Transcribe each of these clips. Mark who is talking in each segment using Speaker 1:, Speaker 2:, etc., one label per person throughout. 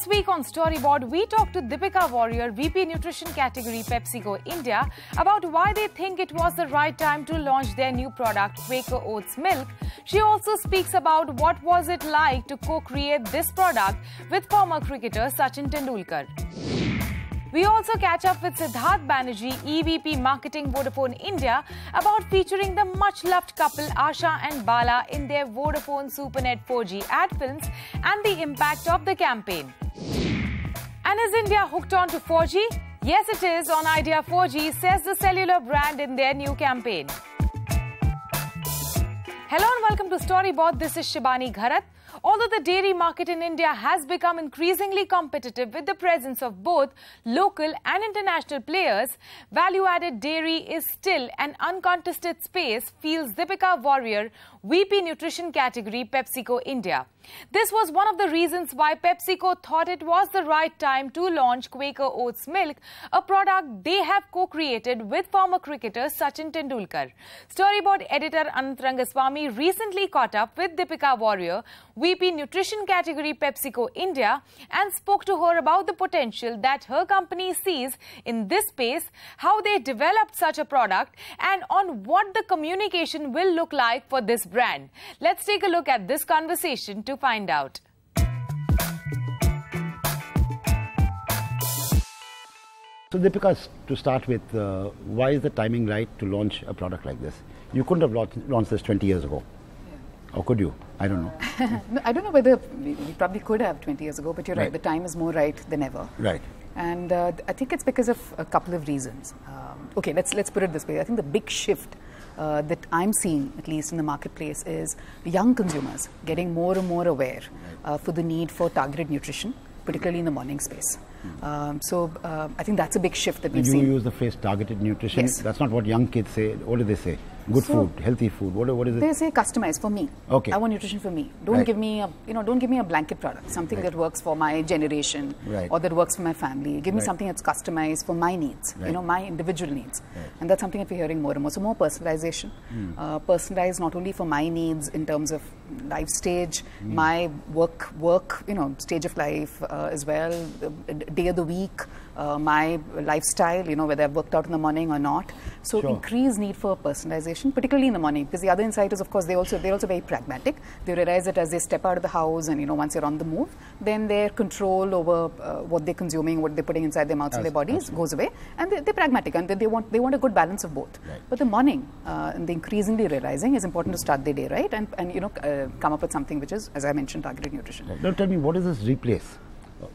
Speaker 1: This week on Storyboard, we talked to Deepika Warrier, VP Nutrition Category PepsiCo India, about why they think it was the right time to launch their new product, Quaker Oats+Milk. She also speaks about what was it like to co-create this product with former cricketer Sachin Tendulkar. We also catch up with Siddharth Banerjee, EVP Marketing Vodafone India, about featuring the much-loved couple Asha and Bala in their Vodafone Supernet 4G ad films and the impact of the campaign. And is India hooked on to 4G? Yes, it is on Idea 4G, says the cellular brand in their new campaign. Hello and welcome to Storyboard. This is Shibani Gharat. Although the dairy market in India has become increasingly competitive with the presence of both local and international players, value-added dairy is still an uncontested space, feels Deepika Warrier, VP Nutrition Category PepsiCo India. This was one of the reasons why PepsiCo thought it was the right time to launch Quaker Oats+Milk, a product they have co-created with former cricketer Sachin Tendulkar. Storyboard editor Anant Rangaswamy recently caught up with Deepika Warrior, VP Nutrition Category PepsiCo India, and spoke to her about the potential that her company sees in this space, how they developed such a product, and on what the communication will look like for this brand. Let's take a look at this conversation to find out.
Speaker 2: So Deepika, to start with, why is the timing right to launch a product like this? You couldn't have launched this 20 years ago. Or could you? I don't know.
Speaker 3: No, I don't know whether we probably could have 20 years ago, but you're right. The time is more right than ever.
Speaker 2: Right.
Speaker 3: And I think it's because of a couple of reasons. Okay, let's put it this way. I think the big shift that I'm seeing, at least in the marketplace, is young consumers getting more and more aware for the need for targeted nutrition, particularly in the morning space. So I think that's a big shift that we've seen.
Speaker 2: You use the phrase targeted nutrition. Yes. That's not what young kids say. What do they say? Good food, healthy food. What is it?
Speaker 3: They say customized for me.
Speaker 2: Okay.
Speaker 3: I want nutrition for me. Don't give me a don't give me a blanket product. Something that works for my generation or that works for my family. Give me something that's customized for my needs. My individual needs. And that's something that we're hearing more and more. So more personalization. Personalized not only for my needs in terms of life stage, my work stage of life as well, day of the week, my lifestyle, whether I've worked out in the morning or not. So increased need for personalization, particularly in the morning, because the other insight is, of course, they're also very pragmatic. They realize that as they step out of the house and once they're on the move, then their control over what they're consuming, what they're putting inside their mouths and their bodies goes away, and they're pragmatic, and they want a good balance of both. Right. But the morning, and they're increasingly realizing, is important to start their day right and come up with something which is, as I mentioned, targeted nutrition.
Speaker 2: Right. Now tell me, what does this replace?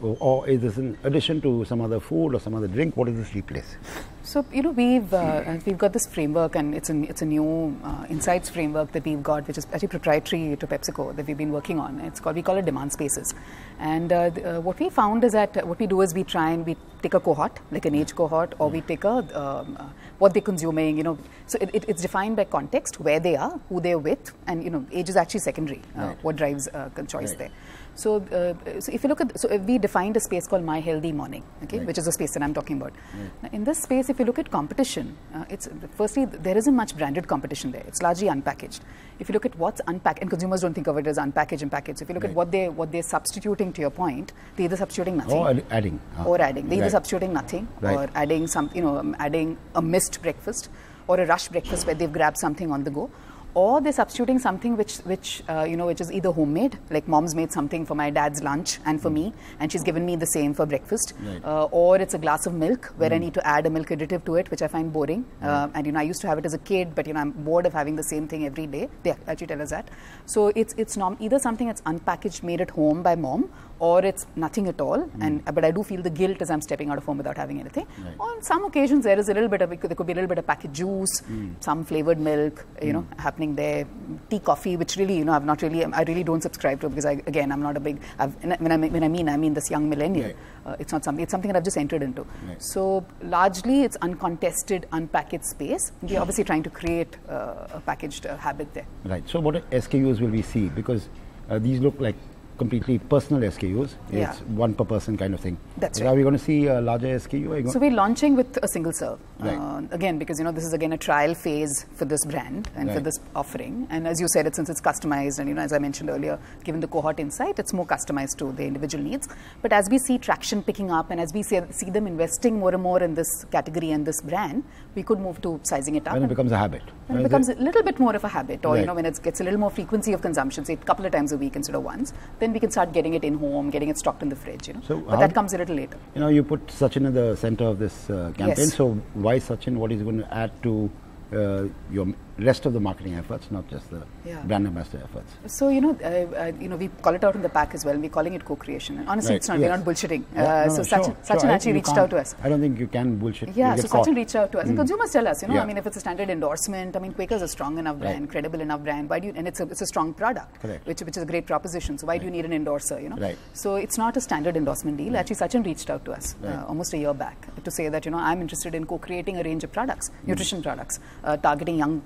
Speaker 2: Or is this in addition to some other food or some other drink? What does this replace?
Speaker 3: So we've got this framework, and it's a new insights framework that we've got, which is actually proprietary to PepsiCo, that we've been working on. We call it demand spaces. And what we found is that what we do is we take a cohort, like an age cohort, or we take what they're consuming. So it's defined by context, where they are, who they're with, and age is actually secondary. What drives choice there. So if you look at, we defined a space called My Healthy Morning, which is the space that I'm talking about. Now, in this space, if you look at competition, firstly, there isn't much branded competition there. It's largely unpackaged. If you look at what's unpackaged, and consumers don't think of it as unpackaged and packaged. So if you look at what they're substituting, to your point, they're either substituting nothing
Speaker 2: or adding.
Speaker 3: They're either substituting nothing or adding adding a missed breakfast or a rush breakfast where they've grabbed something on the go. Or they're substituting something which is either homemade, like mom's made something for my dad's lunch and for me, and she's given me the same for breakfast. Or it's a glass of milk where I need to add a milk additive to it, which I find boring. And I used to have it as a kid, but I'm bored of having the same thing every day. They actually tell us that. So it's either something that's unpackaged, made at home by mom, or it's nothing at all. But I do feel the guilt as I'm stepping out of home without having anything. On some occasions, there could be a little bit of packaged juice, some flavored milk, happening there, tea, coffee, which really, I really don't subscribe to, because I'm not a big, when I mean this young millennial. It's something that I've just entered into. So largely it's uncontested, unpackaged space. We're obviously trying to create a packaged habit there.
Speaker 2: Right. So what SKUs will we see? Because these look like completely personal SKUs.
Speaker 3: Yeah.
Speaker 2: It's one per person kind of thing.
Speaker 3: That's
Speaker 2: Are
Speaker 3: right.
Speaker 2: we going to see a larger SKU?
Speaker 3: So we're launching with a single serve.
Speaker 2: Right.
Speaker 3: Again, because this is again a trial phase for this brand and for this offering. And as you said, since it's customized, and as I mentioned earlier, given the cohort insight, it's more customized to the individual needs. But as we see traction picking up, and as we see them investing more and more in this category and this brand, we could move to sizing it up.
Speaker 2: When it becomes a habit.
Speaker 3: When it becomes a little bit more of a habit, or
Speaker 2: Right.
Speaker 3: when it gets a little more frequency of consumption, say a couple of times a week instead of once, then we can start getting it in home, getting it stocked in the fridge.
Speaker 2: So
Speaker 3: but that comes a little later.
Speaker 2: You put Sachin at the center of this campaign.
Speaker 3: Yes.
Speaker 2: So why Sachin? What is going to add to your rest of the marketing efforts, not just the brand ambassador efforts?
Speaker 3: So we call it out in the pack as well. We're calling it co-creation. And honestly,
Speaker 2: Right.
Speaker 3: it's not. We're not bullshitting. Sachin
Speaker 2: Sure.
Speaker 3: actually reached out to us.
Speaker 2: I don't think you can bullshit.
Speaker 3: Yeah,
Speaker 2: You'll
Speaker 3: so
Speaker 2: get caught.
Speaker 3: Sachin reached out to us. And consumers tell us,
Speaker 2: Yeah.
Speaker 3: if it's a standard endorsement, Quaker's a strong enough brand, credible enough brand. Why do you? And it's a strong product,
Speaker 2: Correct.
Speaker 3: which is a great proposition. So why do you need an endorser?
Speaker 2: Right.
Speaker 3: So it's not a standard endorsement deal. Actually, Sachin reached out to us almost a year back to say that I'm interested in co-creating a range of products, nutrition products, targeting young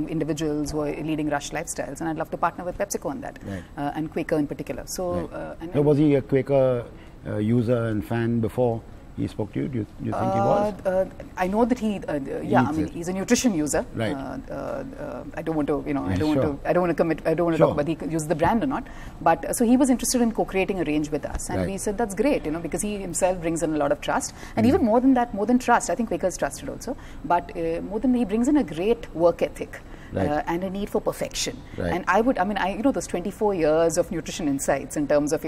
Speaker 3: individuals who are leading rush lifestyles, and I'd love to partner with PepsiCo on that, and Quaker in particular. So,
Speaker 2: So was he a Quaker user and fan before he spoke to you? Do you think he was?
Speaker 3: I know that he's a nutrition user.
Speaker 2: Right.
Speaker 3: I don't want to,
Speaker 2: Sure.
Speaker 3: I don't want to commit. I don't want to
Speaker 2: Sure.
Speaker 3: talk about he uses the brand or not. But so he was interested in co-creating a range with us, and we said that's great, because he himself brings in a lot of trust, and even more than that, more than trust, I think Quaker is trusted also. But more than he brings in a great work ethic. And a need for perfection. And those 24 years of nutrition insights in terms of,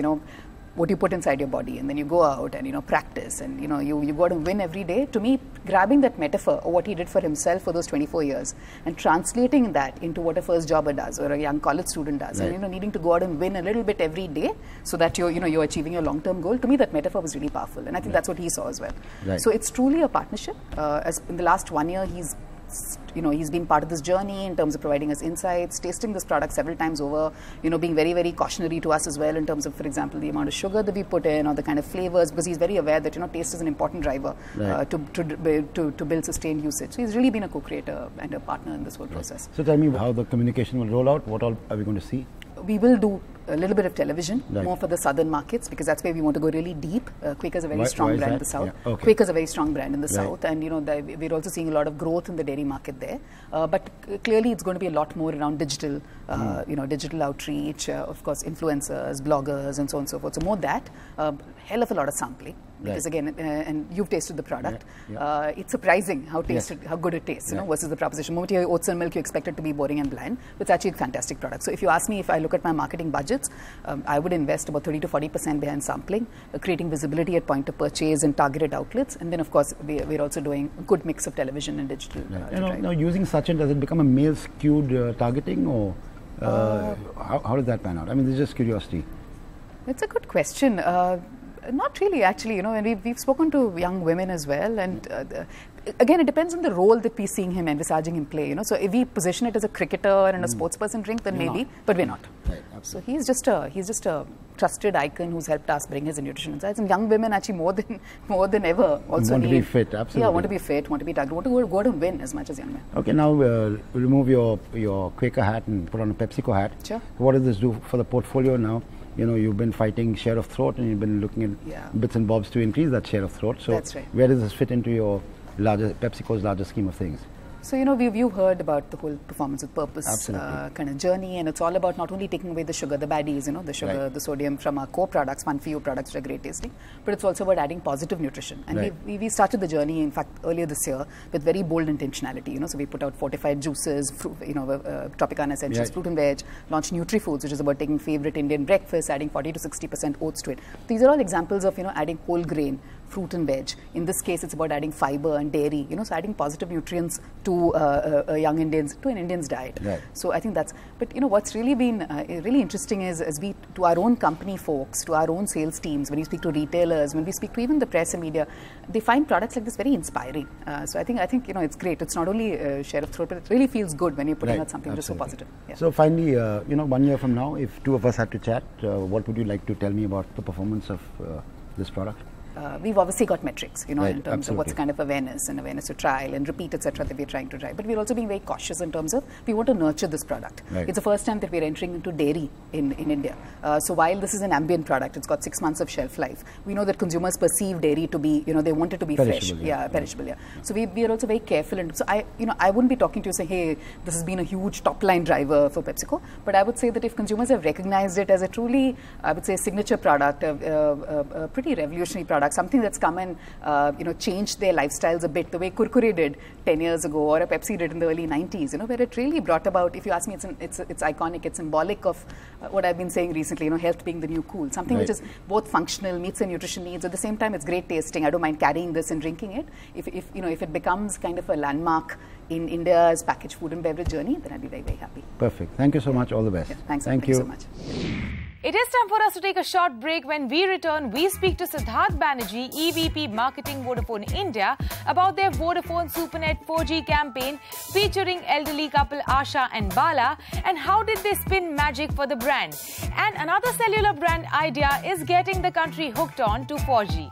Speaker 3: what you put inside your body, and then you go out and, practice, and, you go out and win every day. To me, grabbing that metaphor of what he did for himself for those 24 years and translating that into what a first jobber does or a young college student does, and, needing to go out and win a little bit every day so that you're achieving your long-term goal. To me, that metaphor was really powerful, and I think that's what he saw as well. So it's truly a partnership. As in the last 1 year, he's been part of this journey in terms of providing us insights, tasting this product several times over, being very, very cautionary to us as well in terms of, for example, the amount of sugar that we put in or the kind of flavors, because he's very aware that, taste is an important driver to build sustained usage. So he's really been a co-creator and a partner in this whole process.
Speaker 2: So tell me how the communication will roll out. What all are we going to see?
Speaker 3: We will do a little bit of television, more for the southern markets, because that's where we want to go really deep. Quaker's a very strong brand in the south.
Speaker 2: Yeah. Okay.
Speaker 3: Quaker's a very strong brand in the south, and we're also seeing a lot of growth in the dairy market there. But clearly, it's going to be a lot more around digital, digital outreach, of course, influencers, bloggers, and so on and so forth. So more that, hell of a lot of sampling. Because again, and you've tasted the product, it's surprising how good it tastes, versus the proposition. The moment you hear oats and milk, you expect it to be boring and bland. But it's actually a fantastic product. So if you ask me, if I look at my marketing budgets, I would invest about 30 to 40% behind sampling, creating visibility at point of purchase and targeted outlets, and then of course we're also doing a good mix of television and digital.
Speaker 2: Now using Sachin, does it become a male-skewed targeting, or how does that pan out? I mean, this is just curiosity.
Speaker 3: It's a good question. Not really, actually, and we've spoken to young women as well, and again, it depends on the role that we're seeing him envisaging him play. So if we position it as a cricketer and a sportsperson drink, then maybe, but we're not.
Speaker 2: Right,
Speaker 3: so he's just a trusted icon who's helped us bring his nutrition insights. And young women actually more than ever also
Speaker 2: want to be fit, absolutely.
Speaker 3: Yeah, want to be fit, want to be targeted, want to go out and win as much as young men.
Speaker 2: Okay, now remove your Quaker hat and put on a PepsiCo hat.
Speaker 3: Sure.
Speaker 2: What does this do for the portfolio now? You've been fighting share of throat, and you've been looking at bits and bobs to increase that share of throat. So
Speaker 3: that's right.
Speaker 2: Where does this fit into your PepsiCo's larger scheme of things?
Speaker 3: So, you've heard about the whole performance with purpose kind of journey, and it's all about not only taking away the sugar, the baddies, the sugar, the sodium from our core products, fun for you products which are great tasting, but it's also about adding positive nutrition. And we started the journey, in fact, earlier this year with very bold intentionality. So we put out fortified juices, fruit, Tropicana Essentials, fruit and veg, launched NutriFoods, which is about taking favorite Indian breakfast, adding 40 to 60% oats to it. These are all examples of, adding whole grain, fruit and veg. In this case, it's about adding fiber and dairy, so adding positive nutrients to young Indians, to an Indian's diet.
Speaker 2: Right.
Speaker 3: So I think that's, but what's really been really interesting is as we, to our own company folks, to our own sales teams, when you speak to retailers, when we speak to even the press and media, they find products like this very inspiring. So I think it's great. It's not only share of throat, but it really feels good when you're putting out something just so positive. Yeah.
Speaker 2: So finally, 1 year from now, if two of us had to chat, what would you like to tell me about the performance of this product?
Speaker 3: we've obviously got metrics, you know,
Speaker 2: Right,
Speaker 3: in terms
Speaker 2: absolutely.
Speaker 3: of what's kind of awareness and awareness to trial and repeat, etc. that we're trying to drive. But we're also being very cautious in terms of we want to nurture this product.
Speaker 2: Right.
Speaker 3: It's the first time that we're entering into dairy in India. So while this is an ambient product, it's got 6 months of shelf life. We know that consumers perceive dairy to be, you know, they want it to be
Speaker 2: Perishable,
Speaker 3: fresh.
Speaker 2: yeah.
Speaker 3: Perishable, yeah. So we are also very careful. And so I wouldn't be talking to you saying, hey, this has been a huge top line driver for PepsiCo. But I would say that if consumers have recognized it as a truly, I would say, signature product, a pretty revolutionary product, something that's come and, you know, changed their lifestyles a bit, the way Kurkure did 10 years ago or a Pepsi did in the early 90s, you know, where it really brought about, if you ask me, it's iconic, it's symbolic of what I've been saying recently, you know, health being the new cool. Something
Speaker 2: Right.
Speaker 3: which is both functional, meets and nutrition needs. At the same time, it's great tasting. I don't mind carrying this and drinking it. If you know, if it becomes kind of a landmark in India's packaged food and beverage journey, then I'd be very, very happy.
Speaker 2: Perfect. Thank you so much. All the best.
Speaker 3: Yeah, thanks.
Speaker 2: Thank
Speaker 3: you
Speaker 2: you
Speaker 3: so much.
Speaker 1: It is time for us to take a short break. When we return, we speak to Siddharth Banerjee, EVP Marketing Vodafone India, about their Vodafone Supernet 4G campaign featuring elderly couple Asha and Bala, and how did they spin magic for the brand. And another cellular brand idea is getting the country hooked on to 4G.